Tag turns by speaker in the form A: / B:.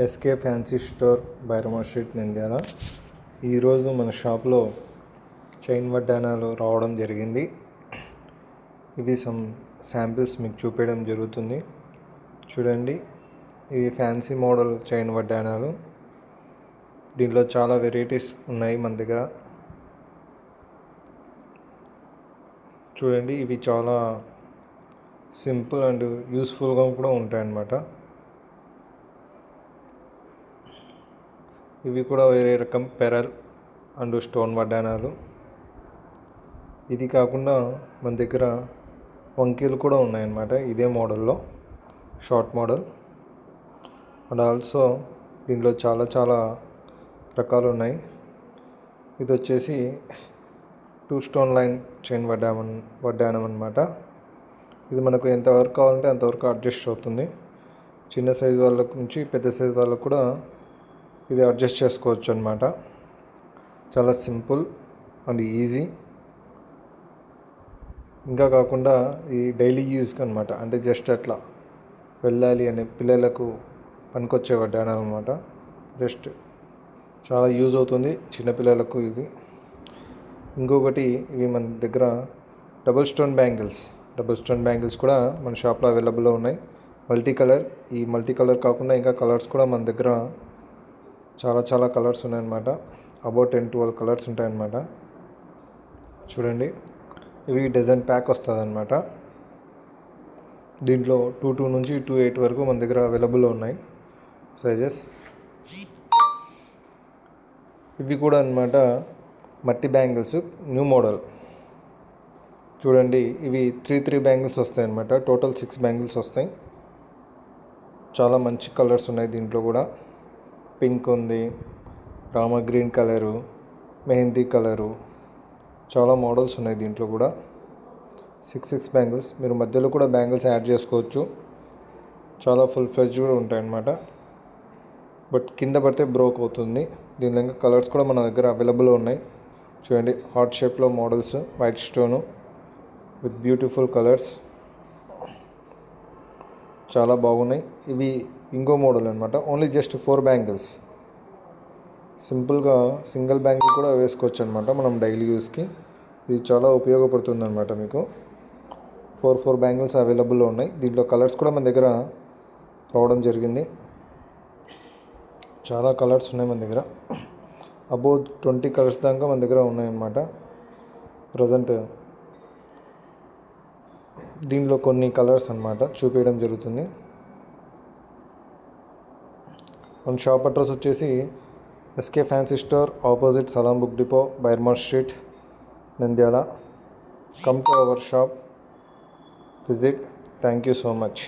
A: SK fancy store Bairama street Nandyal. ఈరోజు మన షాప్లో చైన్ వడ్డానాలు రావడం జరిగింది. ఇవి సమ్ శాంపిల్స్ మీకు చూపించడం జరుగుతుంది. చూడండి, ఇవి ఫ్యాన్సీ మోడల్ చైన్ వడ్డానాలు. దీంట్లో చాలా వెరైటీస్ ఉన్నాయి మన దగ్గర. చూడండి, ఇవి చాలా సింపుల్ అండ్ యూస్ఫుల్గా కూడా ఉంటాయన్నమాట. ఇవి కూడా వేరే రకం పెరల్ అండ్ స్టోన్ వడ్డానాలు. ఇది కాకుండా మన దగ్గర వంకీలు కూడా ఉన్నాయన్నమాట. ఇదే మోడల్లో షార్ట్ మోడల్. అండ్ ఆల్సో దీంట్లో చాలా రకాలు ఉన్నాయి. ఇది వచ్చేసి 2 స్టోన్ లైన్ చైన్ వడ్డానం అన్నమాట. ఇది మనకు ఎంతవరకు కావాలంటే అంతవరకు అడ్జస్ట్ అవుతుంది. చిన్న సైజు వాళ్ళ నుంచి పెద్ద సైజు వాళ్ళకు కూడా ఇది అడ్జస్ట్ చేసుకోవచ్చు అన్నమాట. చాలా సింపుల్ అండ్ ఈజీ. ఇంకా కాకుండా ఈ డైలీ యూజ్కి అనమాట, అంటే జస్ట్ అట్లా వెళ్ళాలి అనే పిల్లలకు పనికొచ్చే వడ్డానాలు అనమాట. జస్ట్ చాలా యూజ్ అవుతుంది చిన్నపిల్లలకు ఇవి. ఇంకొకటి, ఇవి మన దగ్గర డబుల్ స్టోన్ బ్యాంగిల్స్ కూడా మన షాప్లో అవైలబుల్లో ఉన్నాయి. ఈ మల్టీ కలర్ కాకుండా ఇంకా కలర్స్ కూడా మన దగ్గర చాలా కలర్స్ ఉన్నాయన్నమాట. అబౌట్ 10-12 కలర్స్ ఉంటాయన్నమాట. చూడండి, ఇవి డజన్ ప్యాక్ వస్తుంది అన్నమాట. దీంట్లో 2 నుంచి 2 వరకు మన దగ్గర అవైలబుల్లో ఉన్నాయి సైజెస్. ఇవి కూడా అన్నమాట మట్టి బ్యాంగిల్స్, న్యూ మోడల్. చూడండి, ఇవి 3 బ్యాంగిల్స్ వస్తాయి అన్నమాట. టోటల్ 6 బ్యాంగిల్స్ వస్తాయి. చాలా మంచి కలర్స్ ఉన్నాయి దీంట్లో కూడా. పింక్ ఉంది, Rama green colour, mehndi colour, చాలా మోడల్స్ ఉన్నాయి దీంట్లో కూడా. 6 బ్యాంగిల్స్. మీరు మధ్యలో కూడా బ్యాంగిల్స్ యాడ్ చేసుకోవచ్చు. చాలా ఫుల్ ఫ్లెడ్జ్ కూడా ఉంటాయన్నమాట. బట్ కింద పడితే బ్రోక్ అవుతుంది. దీనిలో ఇంకా కలర్స్ కూడా మన దగ్గర అవైలబుల్ ఉన్నాయి. చూడండి, హార్ట్ షేప్లో models, white stone with beautiful colours, చాలా బాగున్నాయి. ఇవి ఇంకో మోడల్ అనమాట. Only just 4 bangles. సింపుల్గా సింగిల్ బ్యాంగిల్ కూడా వేసుకోవచ్చు అనమాట మనం డైలీ యూస్కి. ఇది చాలా ఉపయోగపడుతుంది అనమాట మీకు. 4 బ్యాంగిల్స్ అవైలబుల్లో ఉన్నాయి. దీంట్లో కలర్స్ కూడా మన దగ్గర రావడం జరిగింది. చాలా కలర్స్ ఉన్నాయి మన దగ్గర. అబౌట్ 20 కలర్స్ దాకా మన దగ్గర ఉన్నాయన్నమాట ప్రజెంట్. దీనిలో కొన్ని కలర్స్ అన్నమాట చూపించడం జరుగుతుంది. మన షాప్ అడ్రస్ వచ్చేసి SK fancy store, opposite Salam book depot, Bairama street, Nandyal. Come to our shop, visit. Thank you so much.